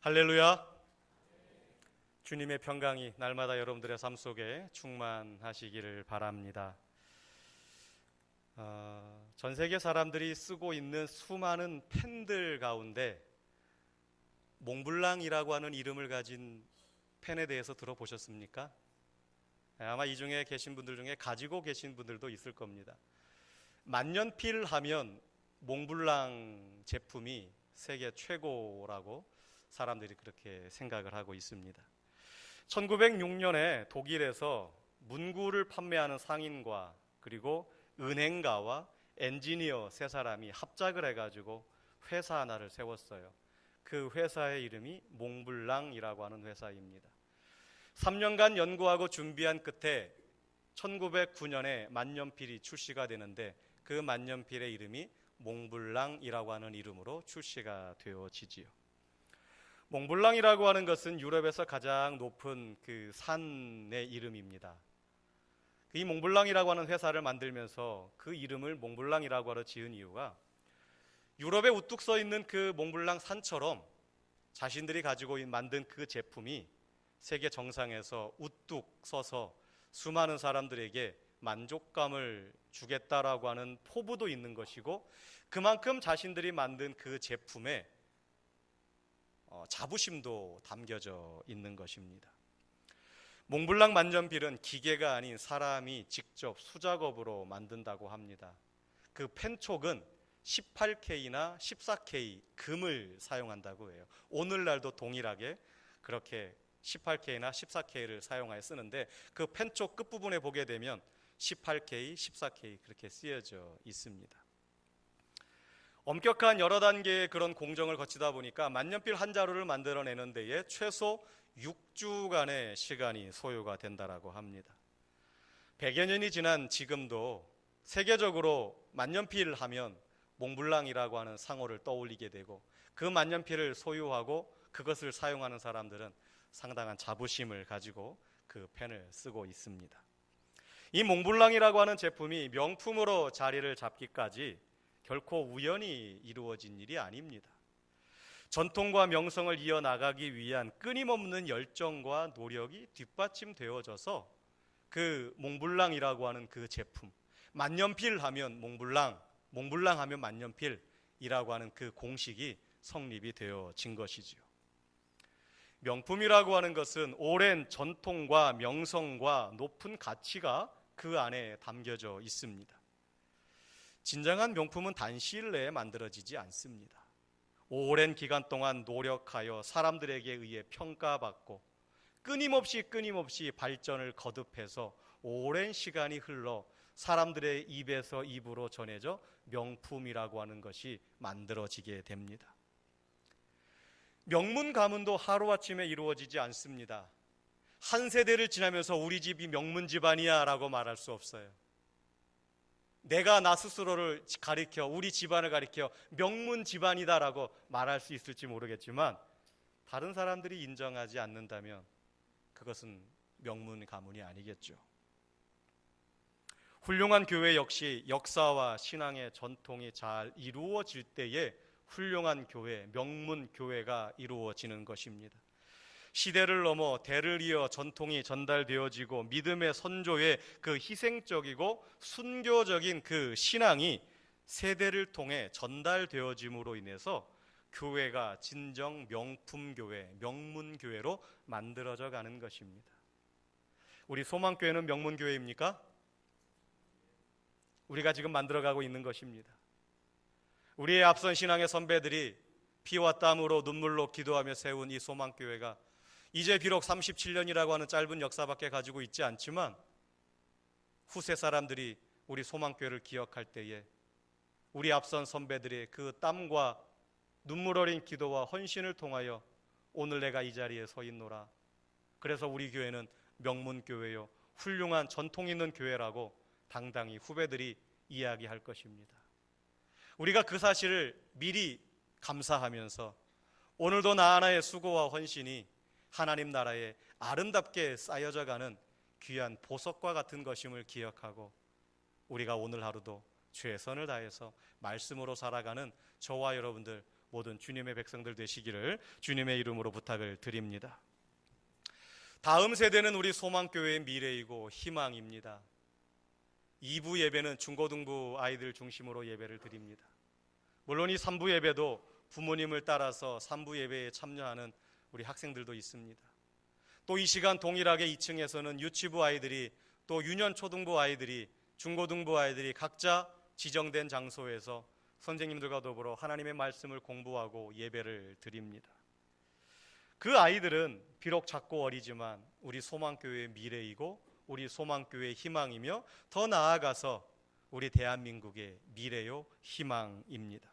할렐루야. 주님의 평강이 날마다 여러분들의 삶 속에 충만하시기를 바랍니다. 전 세계 사람들이 쓰고 있는 수많은 펜들 가운데 몽블랑이라고 하는 이름을 가진 펜에 대해서 들어보셨습니까? 아마 이 중에 계신 분들 중에 가지고 계신 분들도 있을 겁니다. 만년필 하면 몽블랑 제품이 세계 최고라고 사람들이 그렇게 생각을 하고 있습니다. 1906년에 독일에서 문구를 판매하는 상인과 그리고 은행가와 엔지니어 세 사람이 합작을 해가지고 회사 하나를 세웠어요. 그 회사의 이름이 몽블랑이라고 하는 회사입니다. 3년간 연구하고 준비한 끝에 1909년에 만년필이 출시가 되는데 그 만년필의 이름이 몽블랑이라고 하는 이름으로 출시가 되어지지요. 몽블랑이라고 하는 것은 유럽에서 가장 높은 그 산의 이름입니다. 이 몽블랑이라고 하는 회사를 만들면서 그 이름을 몽블랑이라고 하러 지은 이유가 유럽에 우뚝 서 있는 그 몽블랑 산처럼 자신들이 가지고 만든 그 제품이 세계 정상에서 우뚝 서서 수많은 사람들에게 만족감을 주겠다라고 하는 포부도 있는 것이고, 그만큼 자신들이 만든 그 제품에 자부심도 담겨져 있는 것입니다. 몽블랑 만년필은 기계가 아닌 사람이 직접 수작업으로 만든다고 합니다. 그 펜촉은 18K나 14K 금을 사용한다고 해요. 오늘날도 동일하게 그렇게 18K나 14K를 사용하여 쓰는데 그 펜촉 끝부분에 보게 되면 18K, 14K 그렇게 쓰여져 있습니다. 엄격한 여러 단계의 그런 공정을 거치다 보니까 만년필 한 자루를 만들어내는 데에 최소 6주간의 시간이 소요가 된다라고 합니다. 100여 년이 지난 지금도 세계적으로 만년필 하면 몽블랑이라고 하는 상호를 떠올리게 되고, 그 만년필을 소유하고 그것을 사용하는 사람들은 상당한 자부심을 가지고 그 펜을 쓰고 있습니다. 이 몽블랑이라고 하는 제품이 명품으로 자리를 잡기까지 결코 우연히 이루어진 일이 아닙니다. 전통과 명성을 이어나가기 위한 끊임없는 열정과 노력이 뒷받침되어져서 그 몽블랑이라고 하는 그 제품, 만년필 하면 몽블랑, 몽블랑 하면 만년필이라고 하는 그 공식이 성립이 되어진 것이지요. 명품이라고 하는 것은 오랜 전통과 명성과 높은 가치가 그 안에 담겨져 있습니다. 진정한 명품은 단시일 내에 만들어지지 않습니다. 오랜 기간 동안 노력하여 사람들에게 의해 평가받고 끊임없이 발전을 거듭해서 오랜 시간이 흘러 사람들의 입에서 입으로 전해져 명품이라고 하는 것이 만들어지게 됩니다. 명문 가문도 하루아침에 이루어지지 않습니다. 한 세대를 지나면서 우리 집이 명문 집안이야 라고 말할 수 없어요. 내가 나 스스로를 가리켜, 우리 집안을 가리켜 명문 집안이다라고 말할 수 있을지 모르겠지만 다른 사람들이 인정하지 않는다면 그것은 명문 가문이 아니겠죠. 훌륭한 교회 역시 역사와 신앙의 전통이 잘 이루어질 때에 훌륭한 교회, 명문 교회가 이루어지는 것입니다. 시대를 넘어 대를 이어 전통이 전달되어지고 믿음의 선조의 그 희생적이고 순교적인 그 신앙이 세대를 통해 전달되어짐으로 인해서 교회가 진정 명품교회, 명문교회로 만들어져 가는 것입니다. 우리 소망교회는 명문교회입니까? 우리가 지금 만들어가고 있는 것입니다. 우리의 앞선 신앙의 선배들이 피와 땀으로 눈물로 기도하며 세운 이 소망교회가 이제 비록 37년이라고 하는 짧은 역사밖에 가지고 있지 않지만 후세 사람들이 우리 소망교회를 기억할 때에 우리 앞선 선배들의 그 땀과 눈물 어린 기도와 헌신을 통하여 오늘 내가 이 자리에 서 있노라. 그래서 우리 교회는 명문교회요, 훌륭한 전통 있는 교회라고 당당히 후배들이 이야기할 것입니다. 우리가 그 사실을 미리 감사하면서 오늘도 나 하나의 수고와 헌신이 하나님 나라에 아름답게 쌓여져 가는 귀한 보석과 같은 것임을 기억하고 우리가 오늘 하루도 최선을 다해서 말씀으로 살아가는 저와 여러분들 모든 주님의 백성들 되시기를 주님의 이름으로 부탁을 드립니다. 다음 세대는 우리 소망교회의 미래이고 희망입니다. 2부 예배는 중고등부 아이들 중심으로 예배를 드립니다. 물론 이 3부 예배도 부모님을 따라서 3부 예배에 참여하는 우리 학생들도 있습니다. 또 이 시간 동일하게 2층에서는 유치부 아이들이, 또 유년 초등부 아이들이, 중고등부 아이들이 각자 지정된 장소에서 선생님들과 더불어 하나님의 말씀을 공부하고 예배를 드립니다. 그 아이들은 비록 작고 어리지만 우리 소망교회의 미래이고 우리 소망교회의 희망이며, 더 나아가서 우리 대한민국의 미래요 희망입니다.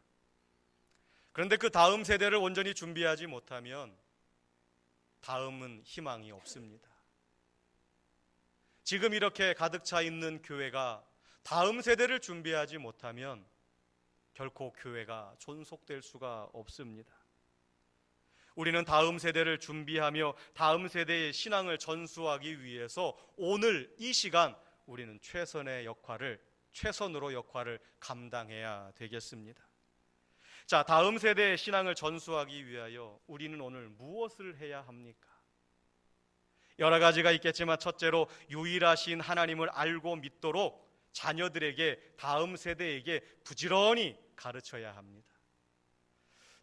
그런데 그 다음 세대를 온전히 준비하지 못하면 다음은 희망이 없습니다. 지금 이렇게 가득 차 있는 교회가 다음 세대를 준비하지 못하면 결코 교회가 존속될 수가 없습니다. 우리는 다음 세대를 준비하며 다음 세대의 신앙을 전수하기 위해서 오늘 이 시간 우리는 최선으로 역할을 감당해야 되겠습니다. 자, 다음 세대의 신앙을 전수하기 위하여 우리는 오늘 무엇을 해야 합니까? 여러 가지가 있겠지만 첫째로 유일하신 하나님을 알고 믿도록 자녀들에게, 다음 세대에게 부지런히 가르쳐야 합니다.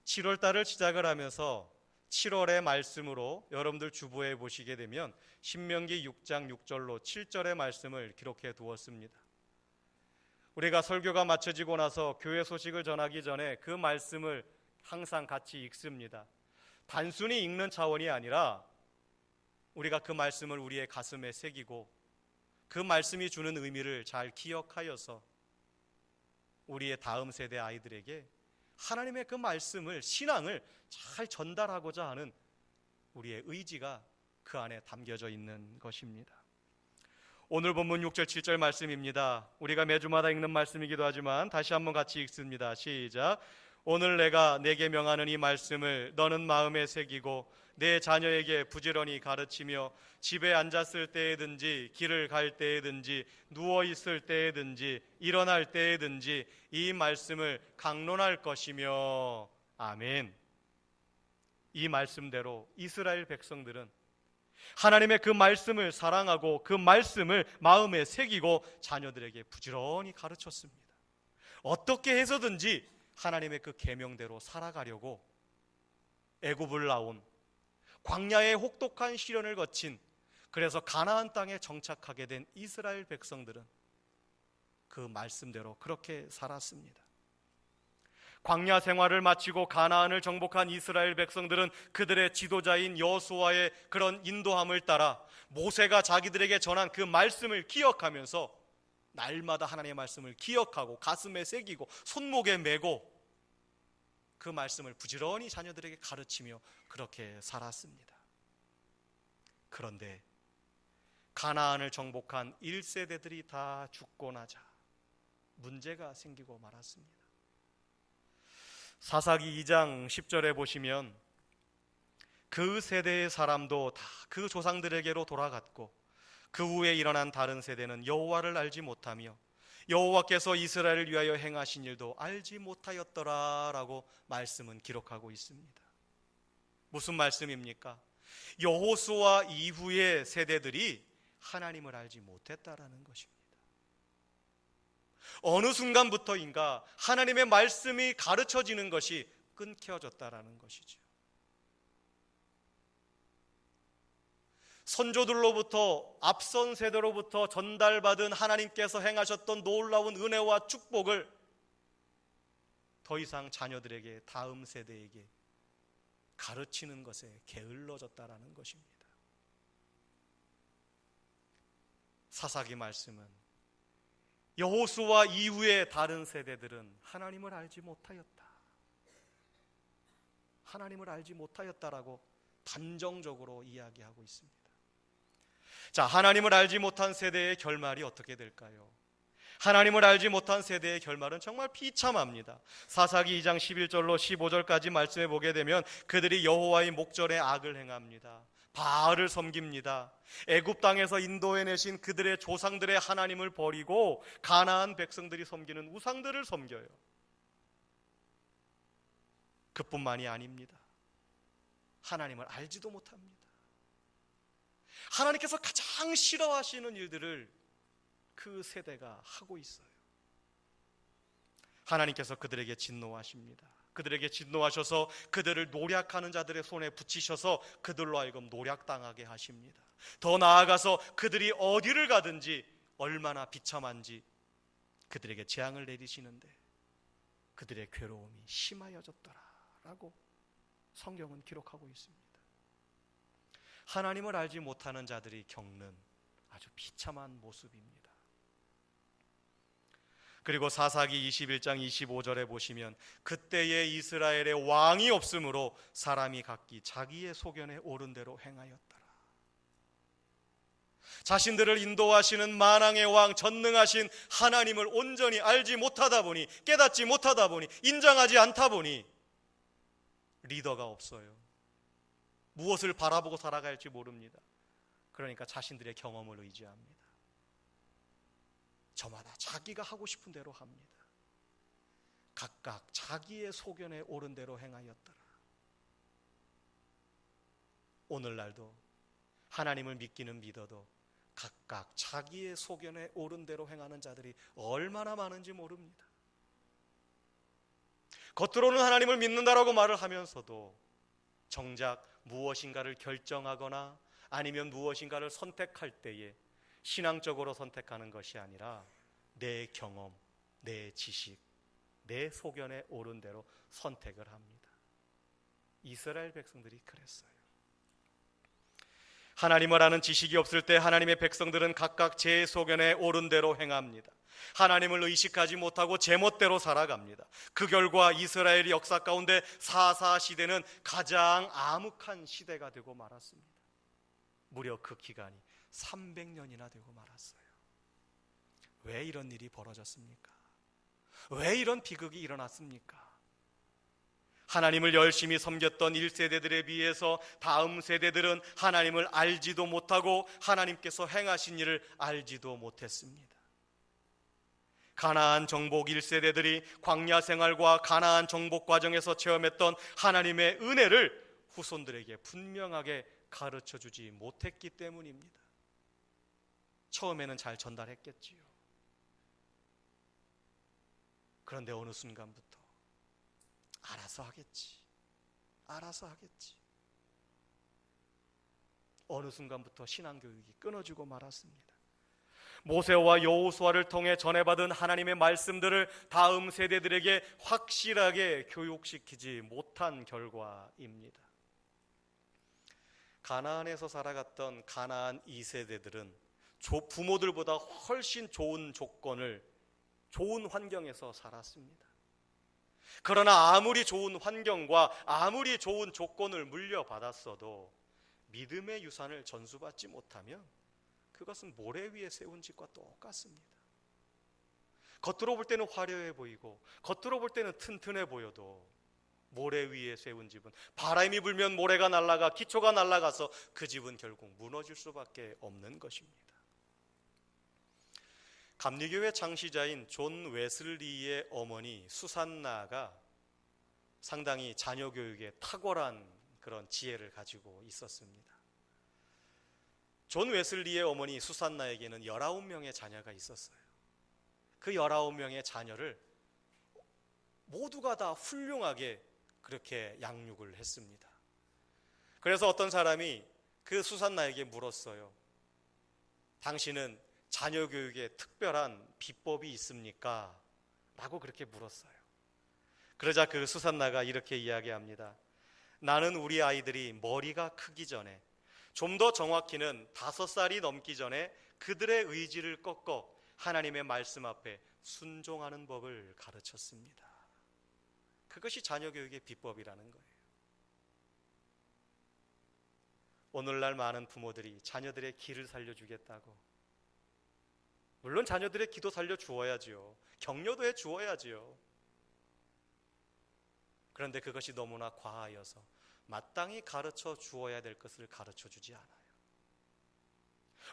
7월달을 시작을 하면서 7월의 말씀으로 여러분들 주보에 보시게 되면 신명기 6장 6절로 7절의 말씀을 기록해 두었습니다. 우리가 설교가 마쳐지고 나서 교회 소식을 전하기 전에 그 말씀을 항상 같이 읽습니다. 단순히 읽는 차원이 아니라 우리가 그 말씀을 우리의 가슴에 새기고 그 말씀이 주는 의미를 잘 기억하여서 우리의 다음 세대 아이들에게 하나님의 그 말씀을, 신앙을 잘 전달하고자 하는 우리의 의지가 그 안에 담겨져 있는 것입니다. 오늘 본문 6절 7절 말씀입니다. 우리가 매주마다 읽는 말씀이기도 하지만 다시 한번 같이 읽습니다. 시작. 오늘 내가 내게 명하는 이 말씀을 너는 마음에 새기고 내 자녀에게 부지런히 가르치며 집에 앉았을 때에든지 길을 갈 때에든지 누워 있을 때에든지 일어날 때에든지 이 말씀을 강론할 것이며. 아멘. 이 말씀대로 이스라엘 백성들은 하나님의 그 말씀을 사랑하고 그 말씀을 마음에 새기고 자녀들에게 부지런히 가르쳤습니다. 어떻게 해서든지 하나님의 그 계명대로 살아가려고 애굽을 나온, 광야의 혹독한 시련을 거친, 그래서 가나안 땅에 정착하게 된 이스라엘 백성들은 그 말씀대로 그렇게 살았습니다. 광야 생활을 마치고 가나안을 정복한 이스라엘 백성들은 그들의 지도자인 여호수아의 그런 인도함을 따라 모세가 자기들에게 전한 그 말씀을 기억하면서 날마다 하나님의 말씀을 기억하고 가슴에 새기고 손목에 메고 그 말씀을 부지런히 자녀들에게 가르치며 그렇게 살았습니다. 그런데 가나안을 정복한 1세대들이 다 죽고 나자 문제가 생기고 말았습니다. 사사기 2장 10절에 보시면 그 세대의 사람도 다 그 조상들에게로 돌아갔고 그 후에 일어난 다른 세대는 여호와를 알지 못하며 여호와께서 이스라엘을 위하여 행하신 일도 알지 못하였더라라고 말씀은 기록하고 있습니다. 무슨 말씀입니까? 여호수아 이후의 세대들이 하나님을 알지 못했다라는 것입니다. 어느 순간부터인가 하나님의 말씀이 가르쳐지는 것이 끊겨졌다라는 것이죠. 선조들로부터, 앞선 세대로부터 전달받은 하나님께서 행하셨던 놀라운 은혜와 축복을 더 이상 자녀들에게, 다음 세대에게 가르치는 것에 게을러졌다라는 것입니다. 사사기 말씀은 여호수아 이후의 다른 세대들은 하나님을 알지 못하였다, 하나님을 알지 못하였다라고 단정적으로 이야기하고 있습니다. 자, 하나님을 알지 못한 세대의 결말이 어떻게 될까요? 하나님을 알지 못한 세대의 결말은 정말 비참합니다. 사사기 2장 11절로 15절까지 말씀해 보게 되면 그들이 여호와의 목전에 악을 행합니다. 바알을 섬깁니다. 애굽 땅에서 인도해내신 그들의 조상들의 하나님을 버리고 가나안 백성들이 섬기는 우상들을 섬겨요. 그뿐만이 아닙니다. 하나님을 알지도 못합니다. 하나님께서 가장 싫어하시는 일들을 그 세대가 하고 있어요. 하나님께서 그들에게 진노하십니다. 그들에게 진노하셔서 그들을 노략하는 자들의 손에 붙이셔서 그들로 하여금 노략당하게 하십니다. 더 나아가서 그들이 어디를 가든지 얼마나 비참한지 그들에게 재앙을 내리시는데 그들의 괴로움이 심하여졌더라라고 성경은 기록하고 있습니다. 하나님을 알지 못하는 자들이 겪는 아주 비참한 모습입니다. 그리고 사사기 21장 25절에 보시면 그때에 이스라엘에 왕이 없으므로 사람이 각기 자기의 소견에 옳은 대로 행하였더라. 자신들을 인도하시는 만왕의 왕 전능하신 하나님을 온전히 알지 못하다 보니, 깨닫지 못하다 보니, 인정하지 않다 보니 리더가 없어요. 무엇을 바라보고 살아가야 할지 모릅니다. 그러니까 자신들의 경험을 의지합니다. 저마다 자기가 하고 싶은 대로 합니다. 각각 자기의 소견에 옳은 대로 행하였더라. 오늘날도 하나님을 믿기는 믿어도 각각 자기의 소견에 옳은 대로 행하는 자들이 얼마나 많은지 모릅니다. 겉으로는 하나님을 믿는다라고 말을 하면서도 정작 무엇인가를 결정하거나 아니면 무엇인가를 선택할 때에 신앙적으로 선택하는 것이 아니라 내 경험, 내 지식, 내 소견에 옳은 대로 선택을 합니다. 이스라엘 백성들이 그랬어요. 하나님을 아는 지식이 없을 때 하나님의 백성들은 각각 제 소견에 옳은 대로 행합니다. 하나님을 의식하지 못하고 제멋대로 살아갑니다. 그 결과 이스라엘의 역사 가운데 사사 시대는 가장 암흑한 시대가 되고 말았습니다. 무려 그 기간이 300년이나 되고 말았어요. 왜 이런 일이 벌어졌습니까? 왜 이런 비극이 일어났습니까? 하나님을 열심히 섬겼던 1세대들에 비해서 다음 세대들은 하나님을 알지도 못하고 하나님께서 행하신 일을 알지도 못했습니다. 가나안 정복 1세대들이 광야 생활과 가나안 정복 과정에서 체험했던 하나님의 은혜를 후손들에게 분명하게 가르쳐주지 못했기 때문입니다. 처음에는 잘 전달했겠지요. 그런데 어느 순간부터 알아서 하겠지. 어느 순간부터 신앙교육이 끊어지고 말았습니다. 모세와 여호수아를 통해 전해받은 하나님의 말씀들을 다음 세대들에게 확실하게 교육시키지 못한 결과입니다. 가나안에서 살아갔던 가나안 2세대들은 부모들보다 훨씬 좋은 조건을, 좋은 환경에서 살았습니다. 그러나 아무리 좋은 환경과 아무리 좋은 조건을 물려받았어도 믿음의 유산을 전수받지 못하면 그것은 모래 위에 세운 집과 똑같습니다. 겉으로 볼 때는 화려해 보이고 겉으로 볼 때는 튼튼해 보여도 모래 위에 세운 집은 바람이 불면 모래가 날아가 기초가 날아가서 그 집은 결국 무너질 수밖에 없는 것입니다. 감리교회 창시자인 존 웨슬리의 어머니 수산나가 상당히 자녀 교육에 탁월한 그런 지혜를 가지고 있었습니다. 존 웨슬리의 어머니 수산나에게는 19명의 자녀가 있었어요. 그 19명의 자녀를 모두가 다 훌륭하게 그렇게 양육을 했습니다. 그래서 어떤 사람이 그 수산나에게 물었어요. 당신은 자녀 교육에 특별한 비법이 있습니까? 라고 그렇게 물었어요. 그러자 그 수산나가 이렇게 이야기합니다. 나는 우리 아이들이 머리가 크기 전에, 좀 더 정확히는 5살이 넘기 전에 그들의 의지를 꺾어 하나님의 말씀 앞에 순종하는 법을 가르쳤습니다. 그것이 자녀 교육의 비법이라는 거예요. 오늘날 많은 부모들이 자녀들의 기를 살려주겠다고, 물론 자녀들의 기도 살려주어야지요. 격려도 해주어야지요. 그런데 그것이 너무나 과하여서 마땅히 가르쳐 주어야 될 것을 가르쳐 주지 않아요.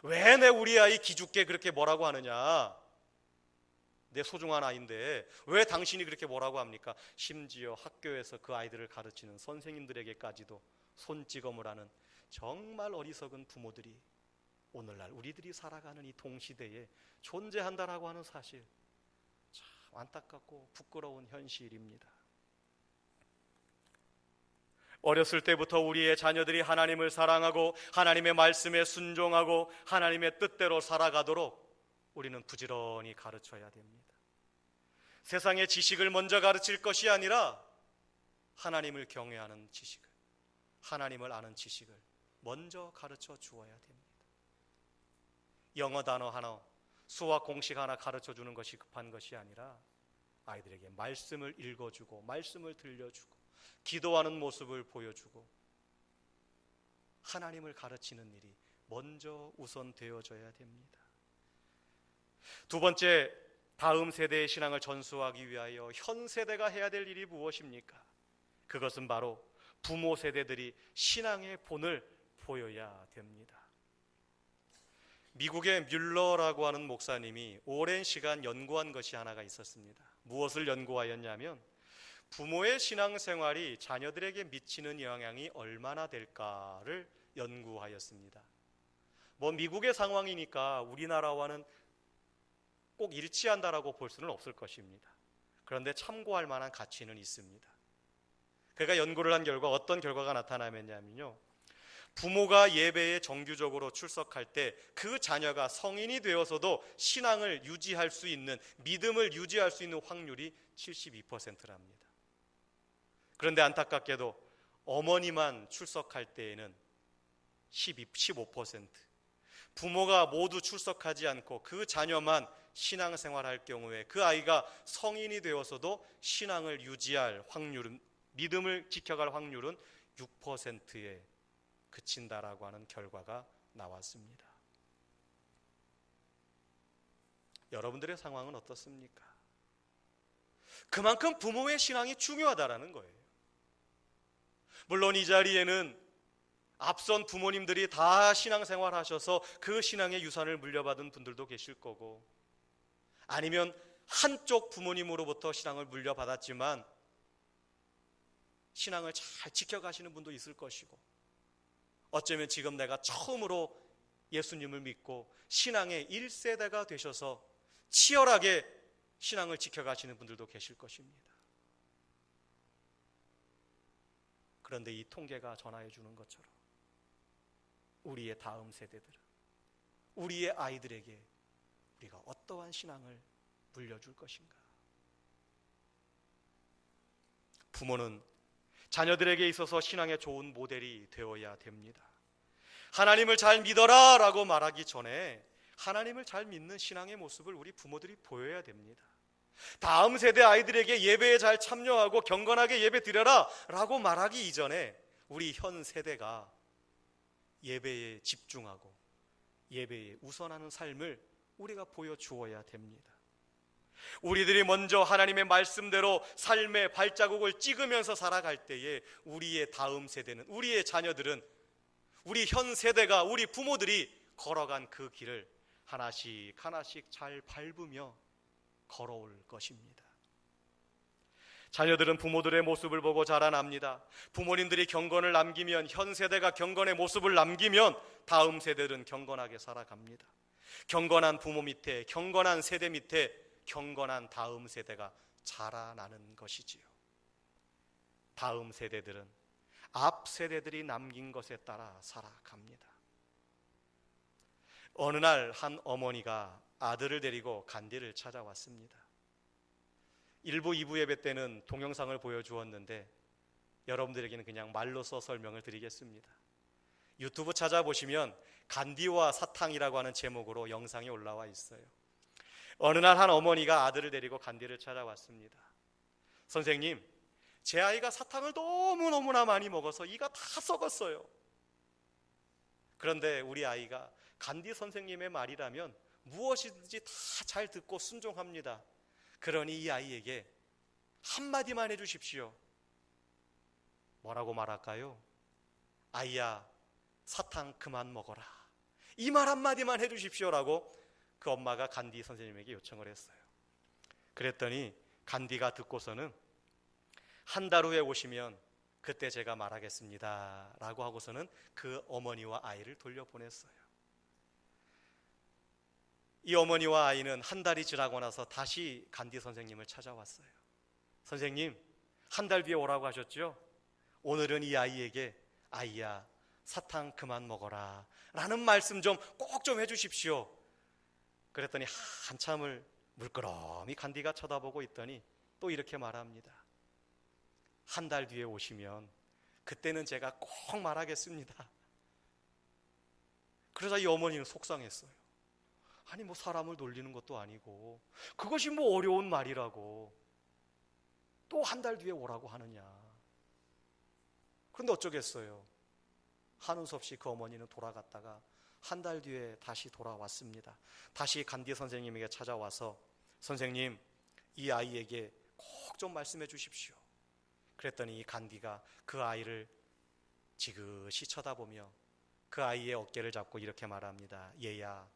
왜 내 우리 아이 기죽게 그렇게 뭐라고 하느냐? 내 소중한 아이인데 왜 당신이 그렇게 뭐라고 합니까? 심지어 학교에서 그 아이들을 가르치는 선생님들에게까지도 손찌검을 하는 정말 어리석은 부모들이 오늘날 우리들이 살아가는 이 동시대에 존재한다라고 하는 사실, 참 안타깝고 부끄러운 현실입니다. 어렸을 때부터 우리의 자녀들이 하나님을 사랑하고 하나님의 말씀에 순종하고 하나님의 뜻대로 살아가도록 우리는 부지런히 가르쳐야 됩니다. 세상의 지식을 먼저 가르칠 것이 아니라 하나님을 경외하는 지식을, 하나님을 아는 지식을 먼저 가르쳐 주어야 됩니다. 영어 단어 하나, 수학 공식 하나 가르쳐 주는 것이 급한 것이 아니라 아이들에게 말씀을 읽어주고 말씀을 들려주고 기도하는 모습을 보여주고 하나님을 가르치는 일이 먼저 우선 되어져야 됩니다. 두 번째, 다음 세대의 신앙을 전수하기 위하여 현 세대가 해야 될 일이 무엇입니까? 그것은 바로 부모 세대들이 신앙의 본을 보여야 됩니다. 미국의 뮬러라고 하는 목사님이 오랜 시간 연구한 것이 하나가 있었습니다. 무엇을 연구하였냐면 부모의 신앙생활이 자녀들에게 미치는 영향이 얼마나 될까를 연구하였습니다. 미국의 상황이니까 우리나라와는 꼭 일치한다라고 볼 수는 없을 것입니다. 그런데 참고할 만한 가치는 있습니다. 그가 연구를 한 결과 어떤 결과가 나타나면요, 부모가 예배에 정규적으로 출석할 때 그 자녀가 성인이 되어서도 신앙을 유지할 수 있는, 믿음을 유지할 수 있는 확률이 72%랍니다. 그런데 안타깝게도 어머니만 출석할 때에는 15%, 부모가 모두 출석하지 않고 그 자녀만 신앙생활할 경우에 그 아이가 성인이 되어서도 신앙을 유지할 확률은, 믿음을 지켜갈 확률은 6%에 그친다라고 하는 결과가 나왔습니다. 여러분들의 상황은 어떻습니까? 그만큼 부모의 신앙이 중요하다라는 거예요. 물론 이 자리에는 앞선 부모님들이 다 신앙생활 하셔서 그 신앙의 유산을 물려받은 분들도 계실 거고, 아니면 한쪽 부모님으로부터 신앙을 물려받았지만 신앙을 잘 지켜가시는 분도 있을 것이고, 어쩌면 지금 내가 처음으로 예수님을 믿고 신앙의 1세대가 되셔서 치열하게 신앙을 지켜가시는 분들도 계실 것입니다. 그런데 이 통계가 전하여 주는 것처럼 우리의 다음 세대들은, 우리의 아이들에게 우리가 어떠한 신앙을 물려줄 것인가? 부모는 자녀들에게 있어서 신앙의 좋은 모델이 되어야 됩니다. 하나님을 잘 믿어라 라고 말하기 전에 하나님을 잘 믿는 신앙의 모습을 우리 부모들이 보여야 됩니다. 다음 세대 아이들에게 예배에 잘 참여하고 경건하게 예배 드려라 라고 말하기 이전에 우리 현 세대가 예배에 집중하고 예배에 우선하는 삶을 우리가 보여주어야 됩니다. 우리들이 먼저 하나님의 말씀대로 삶의 발자국을 찍으면서 살아갈 때에 우리의 다음 세대는, 우리의 자녀들은, 우리 현 세대가, 우리 부모들이 걸어간 그 길을 하나씩 하나씩 잘 밟으며 걸어올 것입니다. 자녀들은 부모들의 모습을 보고 자라납니다. 부모님들이 경건을 남기면, 현 세대가 경건의 모습을 남기면 다음 세대들은 경건하게 살아갑니다. 경건한 부모 밑에, 경건한 세대 밑에 경건한 다음 세대가 자라나는 것이지요. 다음 세대들은 앞 세대들이 남긴 것에 따라 살아갑니다. 어느 날 한 어머니가 아들을 데리고 간디를 찾아왔습니다. 1부, 2부 예배 때는 동영상을 보여주었는데 여러분들에게는 그냥 말로써 설명을 드리겠습니다. 유튜브 찾아보시면 간디와 사탕이라고 하는 제목으로 영상이 올라와 있어요. 어느 날 한 어머니가 아들을 데리고 간디를 찾아왔습니다. 선생님, 제 아이가 사탕을 너무너무나 많이 먹어서 이가 다 썩었어요. 그런데 우리 아이가 간디 선생님의 말이라면 무엇이든지 다 잘 듣고 순종합니다. 그러니 이 아이에게 한마디만 해주십시오. 뭐라고 말할까요? 아이야, 사탕 그만 먹어라. 이 말 한마디만 해주십시오라고 그 엄마가 간디 선생님에게 요청을 했어요. 그랬더니 간디가 듣고서는 한 달 후에 오시면 그때 제가 말하겠습니다 라고 하고서는 그 어머니와 아이를 돌려보냈어요. 이 어머니와 아이는 한 달이 지나고 나서 다시 간디 선생님을 찾아왔어요. 선생님, 한 달 뒤에 오라고 하셨죠? 오늘은 이 아이에게 아이야 사탕 그만 먹어라 라는 말씀 좀 꼭 좀 해주십시오. 그랬더니 한참을 물끄러미 간디가 쳐다보고 있더니 또 이렇게 말합니다. 한 달 뒤에 오시면 그때는 제가 꼭 말하겠습니다. 그러자 이 어머니는 속상했어요. 아니 뭐 사람을 놀리는 것도 아니고 그것이 뭐 어려운 말이라고 또 한 달 뒤에 오라고 하느냐. 그런데 어쩌겠어요. 하는 수 없이 그 어머니는 돌아갔다가 한 달 뒤에 다시 돌아왔습니다. 다시 간디 선생님에게 찾아와서 선생님, 이 아이에게 꼭 좀 말씀해 주십시오. 그랬더니 이 간디가 그 아이를 지그시 쳐다보며 그 아이의 어깨를 잡고 이렇게 말합니다. 얘야,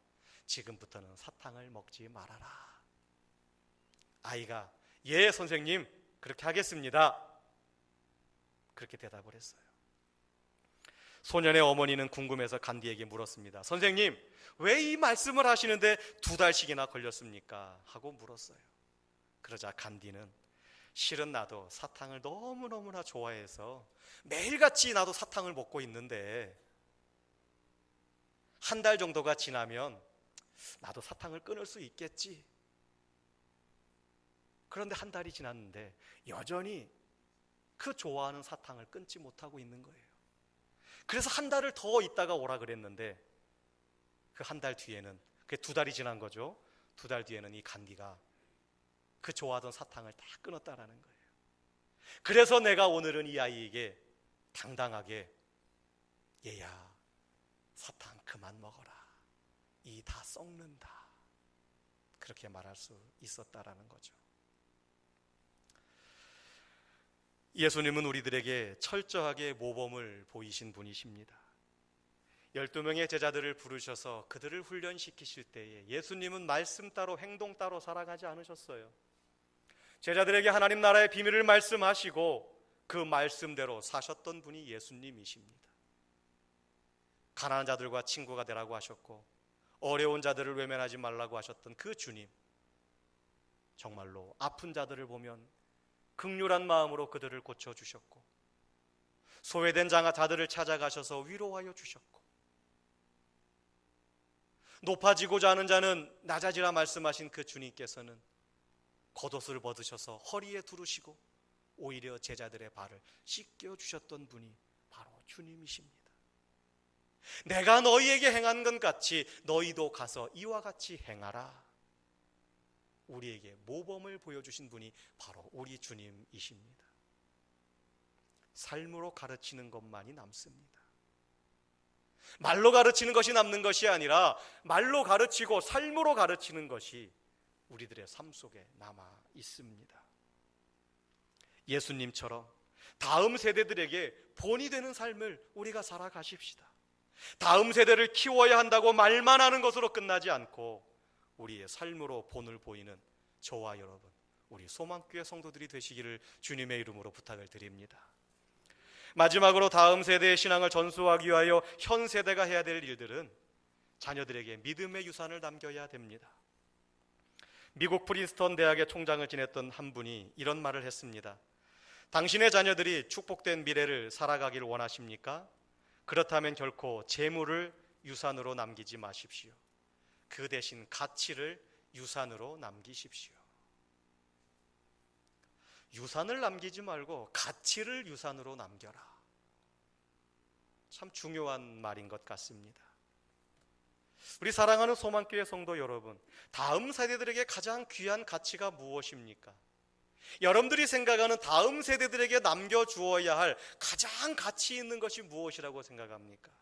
지금부터는 사탕을 먹지 말아라. 아이가 예 선생님 그렇게 하겠습니다. 그렇게 대답을 했어요. 소년의 어머니는 궁금해서 간디에게 물었습니다. 선생님, 왜 이 말씀을 하시는데 2달씩이나 걸렸습니까? 하고 물었어요. 그러자 간디는 실은 나도 사탕을 너무너무나 좋아해서 매일같이 나도 사탕을 먹고 있는데 한 달 정도가 지나면 나도 사탕을 끊을 수 있겠지. 그런데 한 달이 지났는데 여전히 그 좋아하는 사탕을 끊지 못하고 있는 거예요. 그래서 한 달을 더 있다가 오라 그랬는데 그 한 달 뒤에는, 그게 2달이 지난 거죠. 2달 뒤에는 이 간디가 그 좋아하던 사탕을 다 끊었다라는 거예요. 그래서 내가 오늘은 이 아이에게 당당하게 얘야 사탕 그만 먹어라. 이 다 썩는다. 그렇게 말할 수 있었다라는 거죠. 예수님은 우리들에게 철저하게 모범을 보이신 분이십니다. 12명의 제자들을 부르셔서 그들을 훈련시키실 때에 예수님은 말씀 따로 행동 따로 살아가지 않으셨어요. 제자들에게 하나님 나라의 비밀을 말씀하시고 그 말씀대로 사셨던 분이 예수님이십니다. 가난한 자들과 친구가 되라고 하셨고 어려운 자들을 외면하지 말라고 하셨던 그 주님, 정말로 아픈 자들을 보면 긍휼한 마음으로 그들을 고쳐주셨고 소외된 자들을 찾아가셔서 위로하여 주셨고 높아지고자 하는 자는 낮아지라 말씀하신 그 주님께서는 겉옷을 벗으셔서 허리에 두르시고 오히려 제자들의 발을 씻겨주셨던 분이 바로 주님이십니다. 내가 너희에게 행한 것 같이 너희도 가서 이와 같이 행하라. 우리에게 모범을 보여주신 분이 바로 우리 주님이십니다. 삶으로 가르치는 것만이 남습니다. 말로 가르치는 것이 남는 것이 아니라 말로 가르치고 삶으로 가르치는 것이 우리들의 삶 속에 남아 있습니다. 예수님처럼 다음 세대들에게 본이 되는 삶을 우리가 살아가십시다. 다음 세대를 키워야 한다고 말만 하는 것으로 끝나지 않고 우리의 삶으로 본을 보이는 저와 여러분, 우리 소망교회 성도들이 되시기를 주님의 이름으로 부탁을 드립니다. 마지막으로 다음 세대의 신앙을 전수하기 위하여 현 세대가 해야 될 일들은 자녀들에게 믿음의 유산을 남겨야 됩니다. 미국 프린스턴 대학의 총장을 지냈던 한 분이 이런 말을 했습니다. 당신의 자녀들이 축복된 미래를 살아가길 원하십니까? 그렇다면 결코 재물을 유산으로 남기지 마십시오. 그 대신 가치를 유산으로 남기십시오. 유산을 남기지 말고 가치를 유산으로 남겨라. 참 중요한 말인 것 같습니다. 우리 사랑하는 소망교회 성도 여러분, 다음 세대들에게 가장 귀한 가치가 무엇입니까? 여러분들이 생각하는 다음 세대들에게 남겨주어야 할 가장 가치 있는 것이 무엇이라고 생각합니까?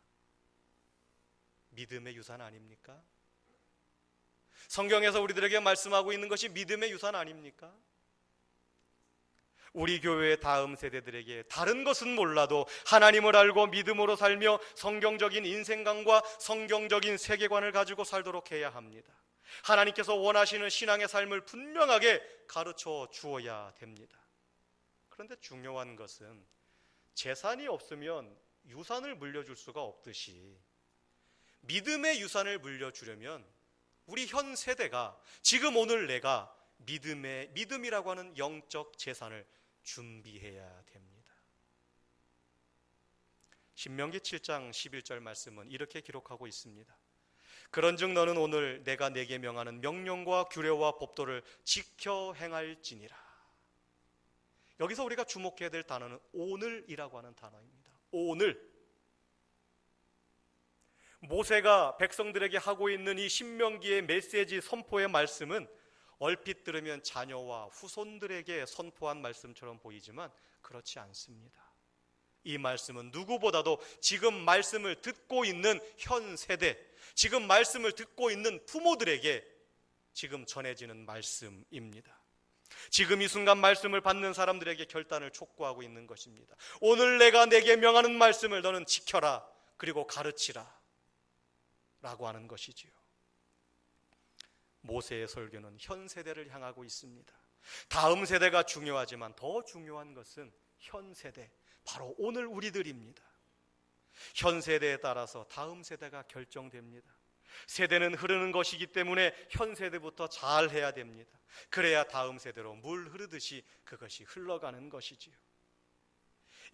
믿음의 유산 아닙니까? 성경에서 우리들에게 말씀하고 있는 것이 믿음의 유산 아닙니까? 우리 교회의 다음 세대들에게 다른 것은 몰라도 하나님을 알고 믿음으로 살며 성경적인 인생관과 성경적인 세계관을 가지고 살도록 해야 합니다. 하나님께서 원하시는 신앙의 삶을 분명하게 가르쳐 주어야 됩니다. 그런데 중요한 것은 재산이 없으면 유산을 물려줄 수가 없듯이 믿음의 유산을 물려주려면 우리 현 세대가 지금 오늘 내가 믿음이라고 하는 영적 재산을 준비해야 됩니다. 신명기 7장 11절 말씀은 이렇게 기록하고 있습니다. 그런즉 너는 오늘 내가 네게 명하는 명령과 규례와 법도를 지켜 행할지니라. 여기서 우리가 주목해야 될 단어는 오늘이라고 하는 단어입니다. 오늘. 모세가 백성들에게 하고 있는 이 신명기의 메시지 선포의 말씀은 얼핏 들으면 자녀와 후손들에게 선포한 말씀처럼 보이지만 그렇지 않습니다. 이 말씀은 누구보다도 지금 말씀을 듣고 있는 현 세대, 지금 말씀을 듣고 있는 부모들에게 지금 전해지는 말씀입니다. 지금 이 순간 말씀을 받는 사람들에게 결단을 촉구하고 있는 것입니다. 오늘 내가 내게 명하는 말씀을 너는 지켜라, 그리고 가르치라 라고 하는 것이지요. 모세의 설교는 현 세대를 향하고 있습니다. 다음 세대가 중요하지만 더 중요한 것은 현 세대, 바로 오늘 우리들입니다. 현 세대에 따라서 다음 세대가 결정됩니다. 세대는 흐르는 것이기 때문에 현 세대부터 잘 해야 됩니다. 그래야 다음 세대로 물 흐르듯이 그것이 흘러가는 것이지요.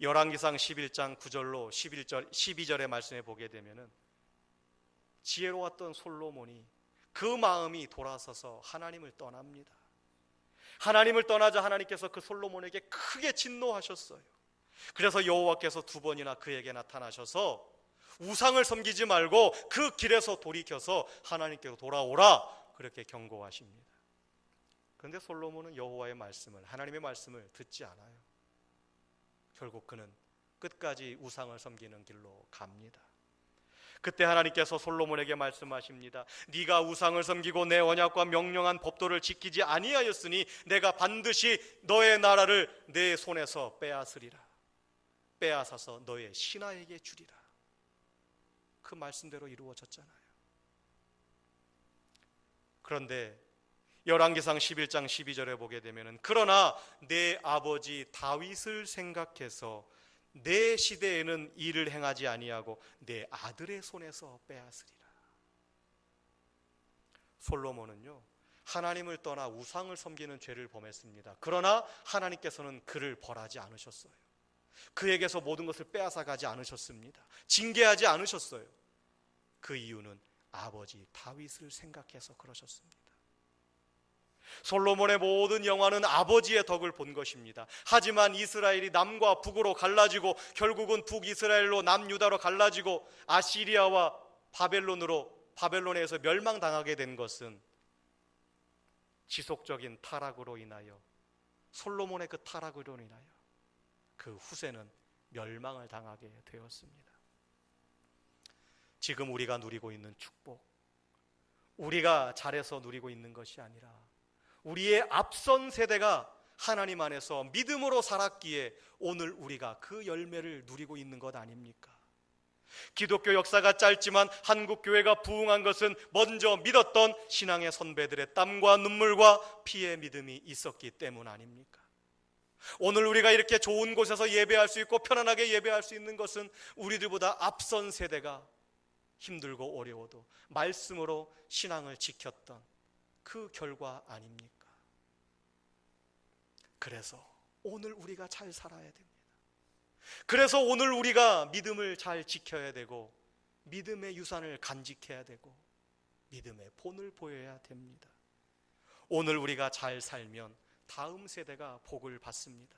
열왕기상 11장 9절로 12절의 말씀에 보게 되면은 지혜로웠던 솔로몬이 그 마음이 돌아서서 하나님을 떠납니다. 하나님을 떠나자 하나님께서 그 솔로몬에게 크게 진노하셨어요. 그래서 여호와께서 2번이나 그에게 나타나셔서 우상을 섬기지 말고 그 길에서 돌이켜서 하나님께로 돌아오라, 그렇게 경고하십니다. 그런데 솔로몬은 여호와의 말씀을, 하나님의 말씀을 듣지 않아요. 결국 그는 끝까지 우상을 섬기는 길로 갑니다. 그때 하나님께서 솔로몬에게 말씀하십니다. 네가 우상을 섬기고 내 언약과 명령한 법도를 지키지 아니하였으니 내가 반드시 너의 나라를 내 손에서 빼앗으리라. 빼앗아서 너의 신하에게 주리라. 그 말씀대로 이루어졌잖아요. 그런데 열왕기상 11장 12절에 보게 되면은 그러나 내 아버지 다윗을 생각해서 내 시대에는 일을 행하지 아니하고 내 아들의 손에서 빼앗으리라. 솔로몬은요, 하나님을 떠나 우상을 섬기는 죄를 범했습니다. 그러나 하나님께서는 그를 벌하지 않으셨어요. 그에게서 모든 것을 빼앗아가지 않으셨습니다. 징계하지 않으셨어요. 그 이유는 아버지 다윗을 생각해서 그러셨습니다. 솔로몬의 모든 영화는 아버지의 덕을 본 것입니다. 하지만 이스라엘이 남과 북으로 갈라지고 결국은 북이스라엘로 남유다로 갈라지고 아시리아와 바벨론에서 멸망당하게 된 것은 지속적인 타락으로 인하여, 솔로몬의 그 타락으로 인하여 그 후세는 멸망을 당하게 되었습니다. 지금 우리가 누리고 있는 축복, 우리가 잘해서 누리고 있는 것이 아니라 우리의 앞선 세대가 하나님 안에서 믿음으로 살았기에 오늘 우리가 그 열매를 누리고 있는 것 아닙니까? 기독교 역사가 짧지만 한국 교회가 부흥한 것은 먼저 믿었던 신앙의 선배들의 땀과 눈물과 피의 믿음이 있었기 때문 아닙니까? 오늘 우리가 이렇게 좋은 곳에서 예배할 수 있고 편안하게 예배할 수 있는 것은 우리들보다 앞선 세대가 힘들고 어려워도 말씀으로 신앙을 지켰던 그 결과 아닙니까? 그래서 오늘 우리가 잘 살아야 됩니다. 그래서 오늘 우리가 믿음을 잘 지켜야 되고 믿음의 유산을 간직해야 되고 믿음의 본을 보여야 됩니다. 오늘 우리가 잘 살면 다음 세대가 복을 받습니다.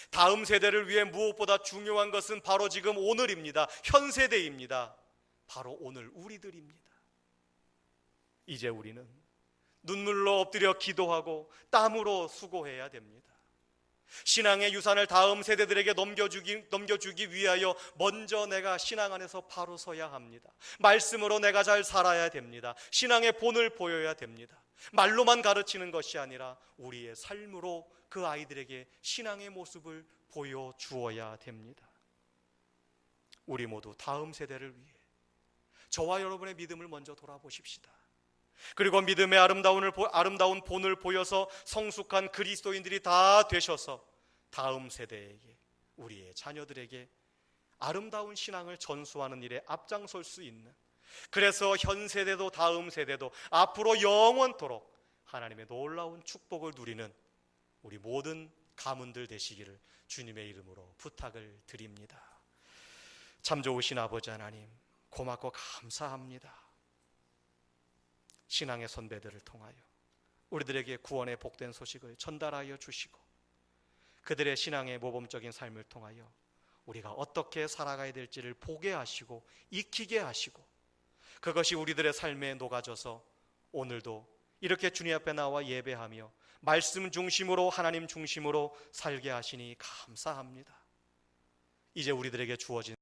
다음 세대를 위해 무엇보다 중요한 것은 바로 지금 오늘입니다. 현 세대입니다. 바로 오늘 우리들입니다. 이제 우리는 눈물로 엎드려 기도하고 땀으로 수고해야 됩니다. 신앙의 유산을 다음 세대들에게 넘겨주기 위하여 먼저 내가 신앙 안에서 바로 서야 합니다. 말씀으로 내가 잘 살아야 됩니다. 신앙의 본을 보여야 됩니다. 말로만 가르치는 것이 아니라 우리의 삶으로 그 아이들에게 신앙의 모습을 보여주어야 됩니다. 우리 모두 다음 세대를 위해 저와 여러분의 믿음을 먼저 돌아보십시다. 그리고 믿음의 아름다운 본을 보여서 성숙한 그리스도인들이 다 되셔서 다음 세대에게, 우리의 자녀들에게 아름다운 신앙을 전수하는 일에 앞장설 수 있는, 그래서 현 세대도 다음 세대도 앞으로 영원토록 하나님의 놀라운 축복을 누리는 우리 모든 가문들 되시기를 주님의 이름으로 부탁을 드립니다. 참 좋으신 아버지 하나님, 고맙고 감사합니다. 신앙의 선배들을 통하여 우리들에게 구원의 복된 소식을 전달하여 주시고, 그들의 신앙의 모범적인 삶을 통하여 우리가 어떻게 살아가야 될지를 보게 하시고 익히게 하시고, 그것이 우리들의 삶에 녹아져서 오늘도 이렇게 주님 앞에 나와 예배하며 말씀 중심으로, 하나님 중심으로 살게 하시니 감사합니다. 이제 우리들에게 주어진